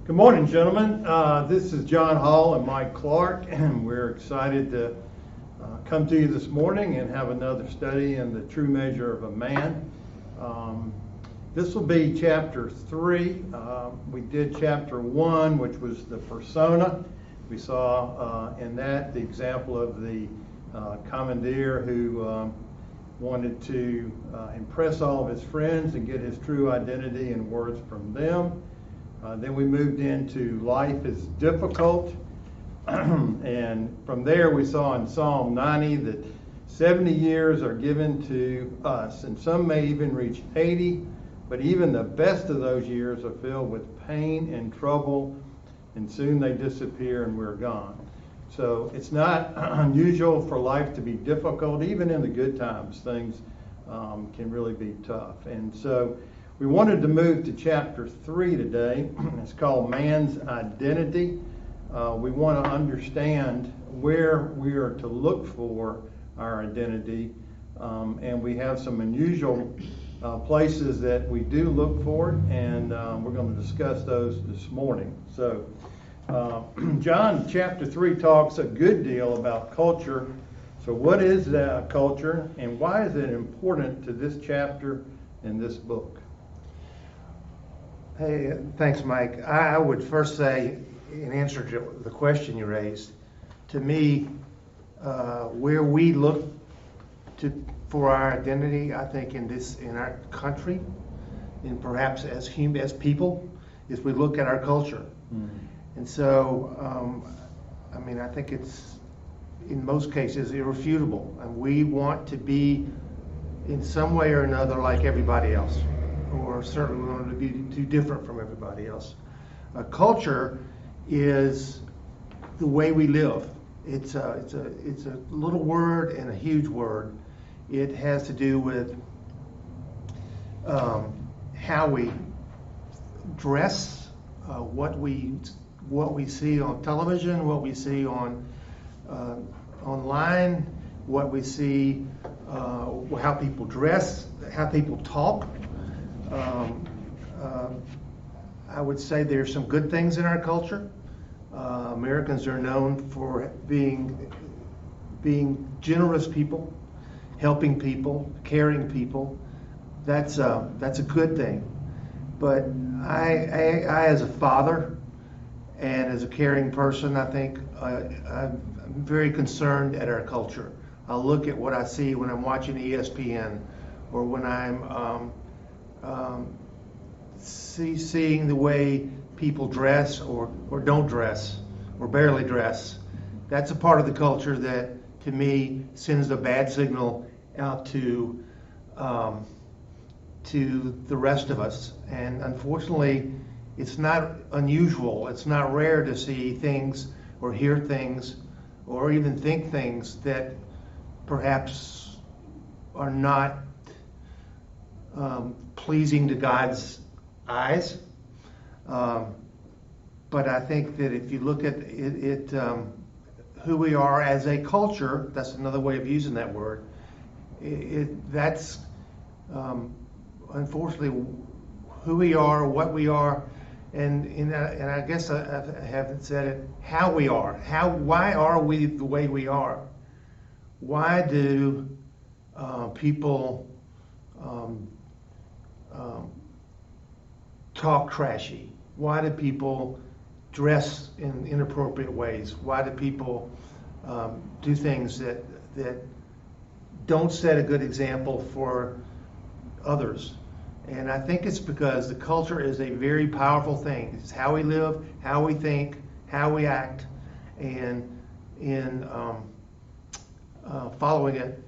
Good morning, gentlemen. This is John Hall and Mike Clark, and we're excited to come to you this morning and have another study in the true measure of a man. This will be chapter 3. We did chapter 1, which was the persona. We saw in that the example of the commandeer who wanted to impress all of his friends and get his true identity and words from them. Then we moved into life is difficult. And from there we saw in Psalm 90 that 70 years are given to us, and some may even reach 80, but even the best of those years are filled with pain and trouble, and soon they disappear and we're gone. So it's not unusual for life to be difficult. Even in the good times, things can really be tough. And so we wanted to move to chapter 3 today. It's called Man's Identity. We want to understand where we are to look for our identity, and we have some unusual places that we do look for it, and we're going to discuss those this morning. So John chapter 3 talks a good deal about culture. So what is culture, and why is it important to this chapter in this book? Hey, thanks, Mike. I would first say, in answer to the question you raised, to me, where we look for our identity, I think in our country, and perhaps as people, is we look at our culture. Mm-hmm. And so, I think it's in most cases irrefutable, and we want to be in some way or another like everybody else, or certainly we want to be too different from everybody else. Culture is the way we live. It's a little word and a huge word. It has to do with how we dress, what we see on television, what we see on online, what we see, how people dress, how people talk. I would say there's some good things in our culture. Americans are known for being generous people, helping people, caring people. That's a good thing. But I as a father and as a caring person, I think I'm very concerned at our culture. I'll look at what I see when I'm watching ESPN, or when I'm seeing the way people dress or don't dress or barely dress. That's a part of the culture that, to me, sends a bad signal out to the rest of us. And unfortunately, it's not unusual, it's not rare to see things or hear things or even think things that perhaps are not pleasing to God's eyes. But I think that if you look at it, who we are as a culture, that's another way of using that word, that's unfortunately who we are, what we are, and I guess I haven't said it, how we are. Why are we the way we are? Why do people talk trashy? Why do people dress in inappropriate ways? Why do people do things that don't set a good example for others? And I think it's because the culture is a very powerful thing. It's how we live, how we think, how we act, and in following it,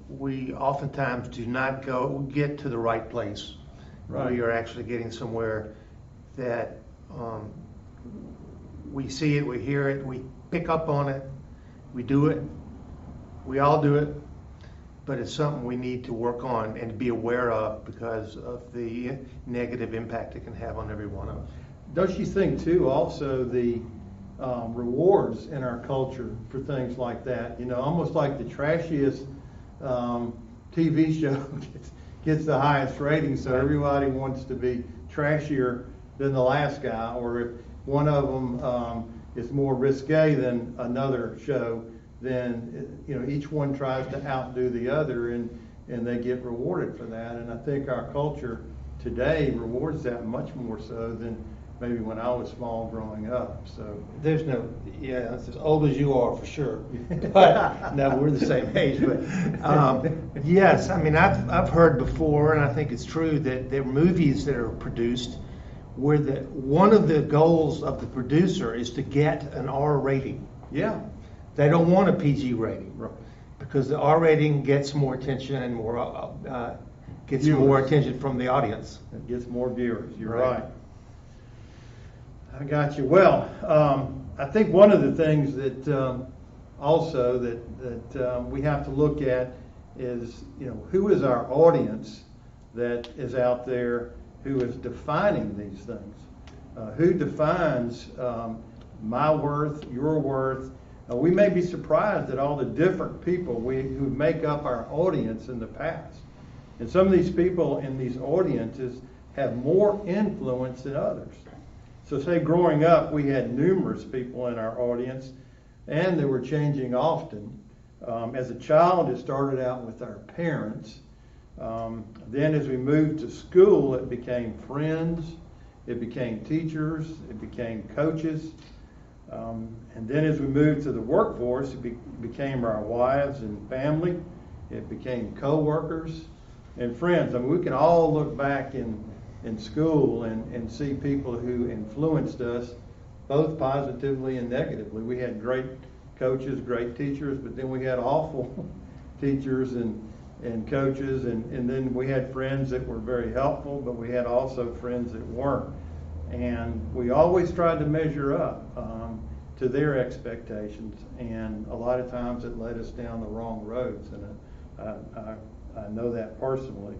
we oftentimes do not get to the right place. Right. We are actually getting somewhere that we see it, we hear it, we pick up on it, we do it, we all do it, but it's something we need to work on and be aware of because of the negative impact it can have on every one of us. Don't you think, too, also the rewards in our culture for things like that, almost like the trashiest TV show gets the highest rating, so everybody wants to be trashier than the last guy, or if one of them is more risque than another show, then each one tries to outdo the other, and they get rewarded for that. And I think our culture today rewards that much more so than maybe when I was small growing up. So There's no, yeah, it's as old as you are for sure. But no, we're the same age. But yes, I mean, I've heard before, and I think it's true, that there are movies that are produced where one of the goals of the producer is to get an R rating. yeah, They don't want a PG rating, right. because the R rating gets more attention and gets Viewers. more attention from the audience. It gets more viewers. You're Right. right. I got you. Well, I think one of the things that also that we have to look at is, who is our audience that is out there who is defining these things? Who defines my worth, your worth? We may be surprised at all the different people who make up our audience in the past. And some of these people in these audiences have more influence than others. So say growing up, we had numerous people in our audience, and they were changing often. As a child, it started out with our parents. Then as we moved to school, it became friends, it became teachers, it became coaches. And then as we moved to the workforce, it became our wives and family. It became co-workers and friends. I mean, we can all look back in school and see people who influenced us both positively and negatively. We had great coaches, great teachers, but then we had awful teachers and coaches, and then we had friends that were very helpful, but we had also friends that weren't. And we always tried to measure up to their expectations, and a lot of times it led us down the wrong roads, and I know that personally.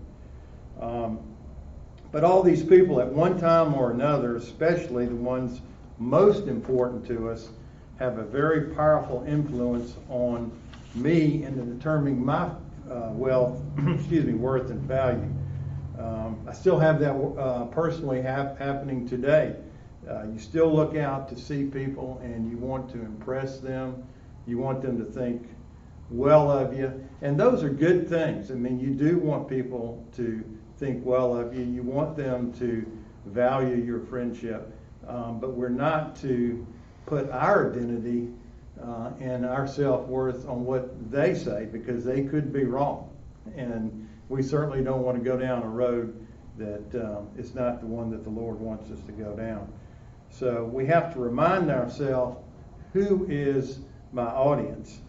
But all these people at one time or another, especially the ones most important to us, have a very powerful influence on me in determining my worth and value. I still have that personally happening today. You still look out to see people and you want to impress them. You want them to think well of you. And those are good things. I mean, you do want people to think well of you. You want them to value your friendship. But we're not to put our identity and our self-worth on what they say, because they could be wrong. And we certainly don't want to go down a road that is not the one that the Lord wants us to go down. So we have to remind ourselves, who is my audience?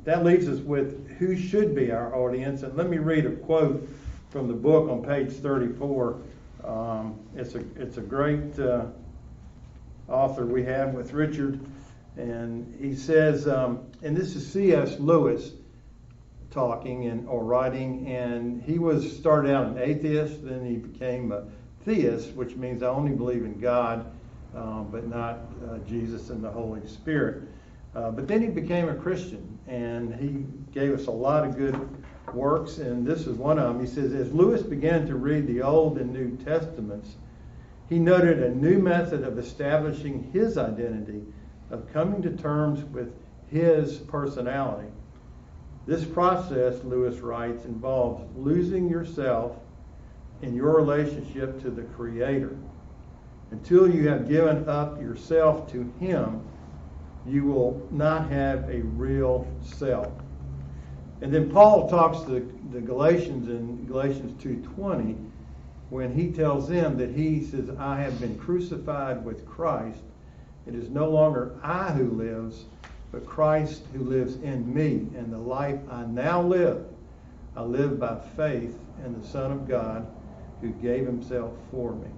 That leaves us with who should be our audience. And let me read a quote from the book on page 34. It's a great author we have with Richard, and he says, and this is C.S. Lewis talking or writing, and he started out an atheist, then he became a theist, which means I only believe in God, but not Jesus and the Holy Spirit. But then he became a Christian, and he gave us a lot of good works, and this is one of them. He says, as Lewis began to read the Old and New Testaments, he noted a new method of establishing his identity, of coming to terms with his personality. This process, Lewis writes, involves losing yourself in your relationship to the Creator. Until you have given up yourself to Him, you will not have a real self. And then Paul talks to the Galatians in Galatians 2:20, when he tells them that he says, I have been crucified with Christ. It is no longer I who lives, but Christ who lives in me. And the life I now live, I live by faith in the Son of God who gave himself for me.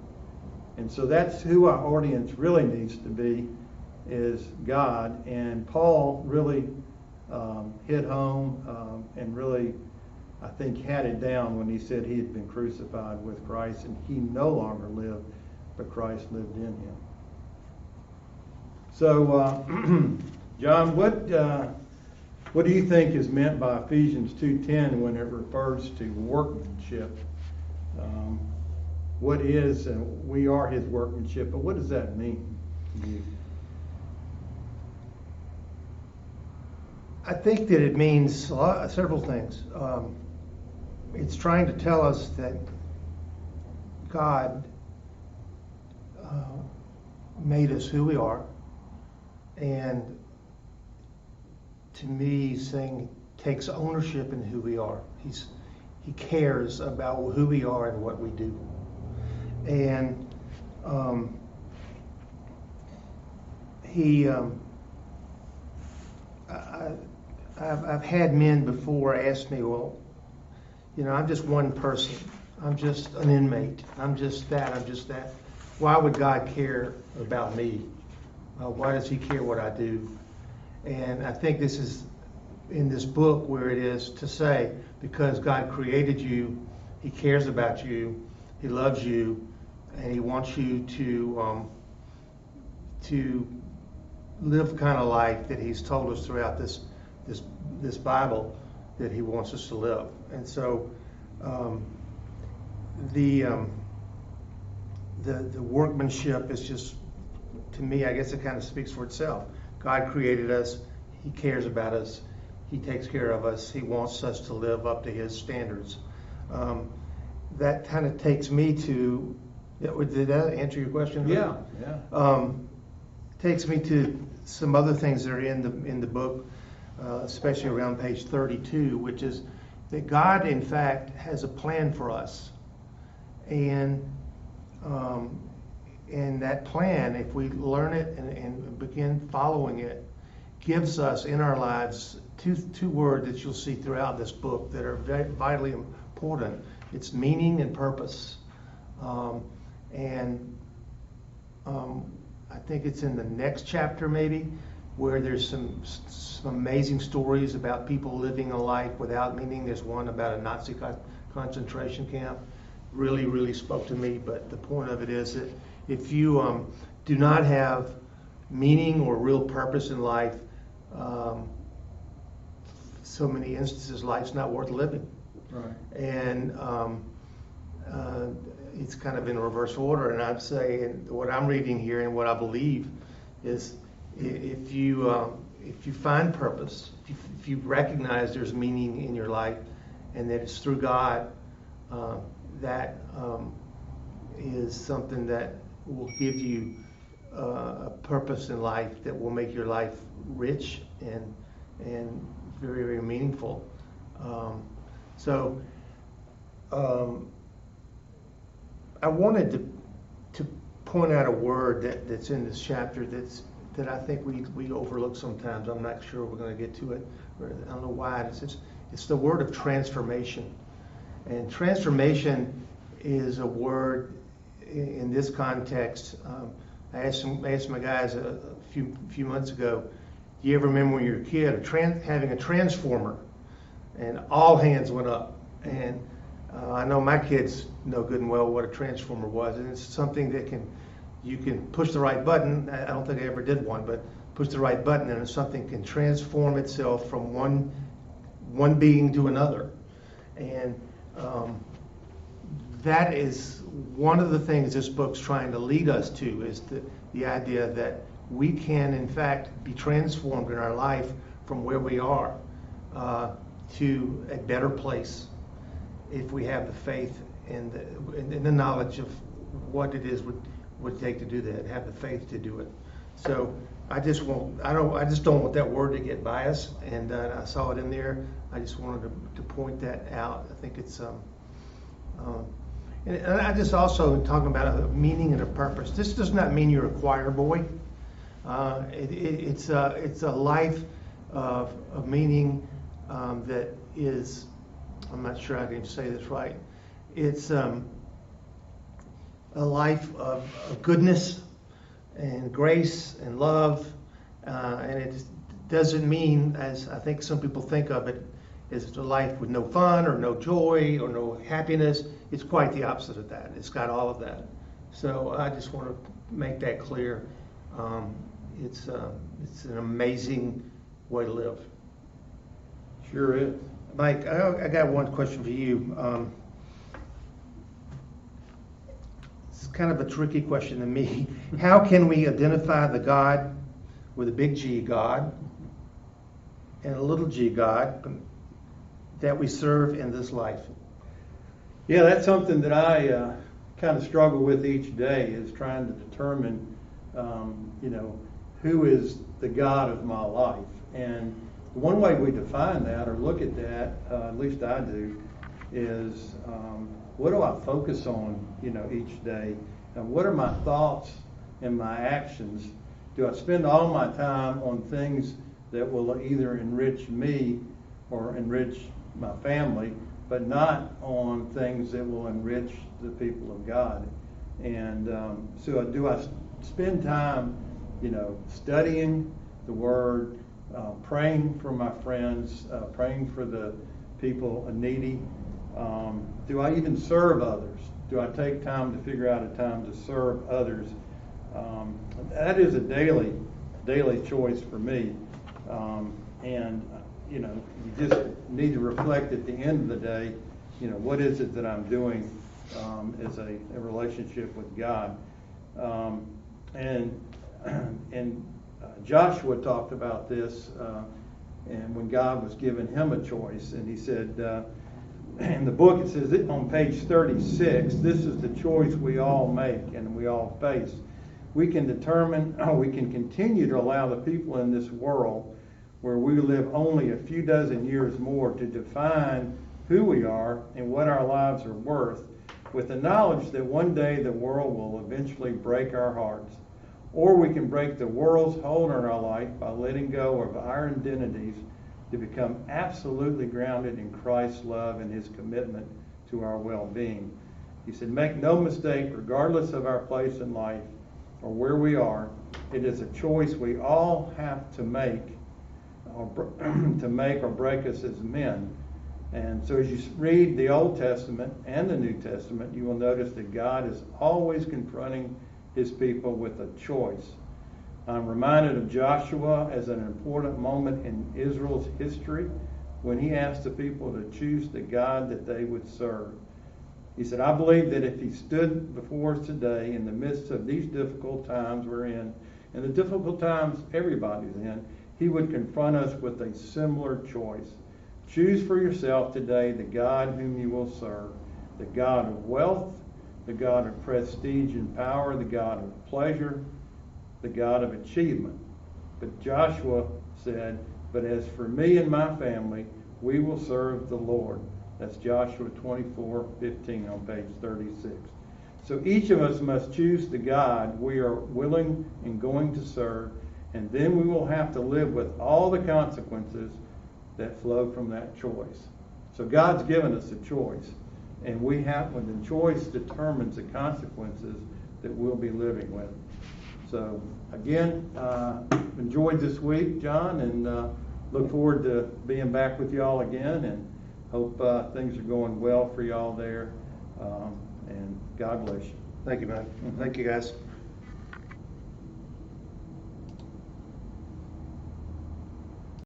And so that's who our audience really needs to be, is God. And Paul really hit home and really, I think, had it down when he said he had been crucified with Christ and he no longer lived, but Christ lived in him. So, John, what do you think is meant by Ephesians 2:10 when it refers to workmanship? what is, and we are his workmanship, but what does that mean to you? I think that it means several things. It's trying to tell us that God made us who we are, and to me, saying takes ownership in who we are. He cares about who we are and what we do, and I've had men before ask me, well, I'm just one person. I'm just an inmate. I'm just that. I'm just that. Why would God care about me? Why does he care what I do? And I think this is in this book where it is to say, because God created you, he cares about you, he loves you, and he wants you to live the kind of life that he's told us throughout this Bible that he wants us to live. And so the workmanship is just, to me, I guess it kind of speaks for itself. God created us, he cares about us, he takes care of us, he wants us to live up to his standards. That kind of takes me to, did that answer your question? Yeah. Takes me to some other things that are in the book, especially around page 32, which is that God, in fact, has a plan for us. And that plan, if we learn it and begin following it, gives us in our lives two words that you'll see throughout this book that are very vitally important. It's meaning and purpose. I think it's in the next chapter maybe, where there's some amazing stories about people living a life without meaning. There's one about a Nazi concentration camp. Really, really spoke to me. But the point of it is that if you do not have meaning or real purpose in life, so many instances, life's not worth living. Right. And it's kind of in reverse order. And I'd say, and what I'm reading here and what I believe is, if you find purpose, if you recognize there's meaning in your life, and that it's through God, that is something that will give you a purpose in life that will make your life rich and very, very meaningful. I wanted to point out a word that's in this chapter that I think we overlook sometimes. I'm not sure we're going to get to it. I don't know why. It's the word of transformation. And transformation is a word in this context. I asked my guys a few months ago, do you ever remember when you were a kid having a transformer? And all hands went up. And I know my kids know good and well what a transformer was. And it's something that you can push the right button. I don't think I ever did one, but push the right button and something can transform itself from one being to another. And that is one of the things this book's trying to lead us to, is the idea that we can, in fact, be transformed in our life from where we are to a better place if we have the faith and the knowledge of what it is would take to do that, have the faith to do it. So I just don't want that word to get by us, and I saw it in there. I just wanted to point that out. I think it's and I just also talking about a meaning and a purpose. This does not mean you're a choir boy. It's a life of meaning that is, I'm not sure I can even say this right. It's a life of goodness and grace and love, and it doesn't mean, as I think some people think of it, is a life with no fun or no joy or no happiness. It's quite the opposite of that. It's got all of that. So I just want to make that clear. It's an amazing way to live. Sure is. Mike, I got one question for you. it's kind of a tricky question to me. How can we identify the God with a big G God and a little g God that we serve in this life? Yeah, that's something that I kind of struggle with each day, is trying to determine, who is the God of my life. And one way we define that or look at that, at least I do, is what do I focus on, each day? And what are my thoughts and my actions? Do I spend all my time on things that will either enrich me or enrich my family, but not on things that will enrich the people of God? And so do I spend time, studying the Word, praying for my friends, praying for the people needy? Do I even serve others? Do I take time to figure out a time to serve others? That is a daily choice for me. You just need to reflect at the end of the day, what is it that I'm doing as a relationship with God? Joshua talked about this, and when God was giving him a choice, and he said, in the book it says on page 36, this is the choice we all make and we all face. We can continue to allow the people in this world where we live only a few dozen years more to define who we are and what our lives are worth, with the knowledge that one day the world will eventually break our hearts. Or we can break the world's hold on our life by letting go of our identities to become absolutely grounded in Christ's love and his commitment to our well-being. He said, make no mistake, regardless of our place in life or where we are, it is a choice we all have to make or break us as men. And so as you read the Old Testament and the New Testament, you will notice that God is always confronting his people with a choice. I'm reminded of Joshua as an important moment in Israel's history when he asked the people to choose the God that they would serve. He said, I believe that if he stood before us today in the midst of these difficult times we're in, and the difficult times everybody's in, he would confront us with a similar choice. Choose for yourself today the God whom you will serve, the God of wealth, the God of prestige and power, the God of pleasure, the God of achievement. But Joshua said, but as for me and my family, we will serve the Lord. That's Joshua 24:15 on page 36. So each of us must choose the God we are willing and going to serve, and then we will have to live with all the consequences that flow from that choice. So God's given us a choice, and when the choice determines the consequences that we'll be living with. So again, enjoyed this week, John, and look forward to being back with y'all again, and hope things are going well for y'all there. And God bless you. Thank you, man. Thank you, guys.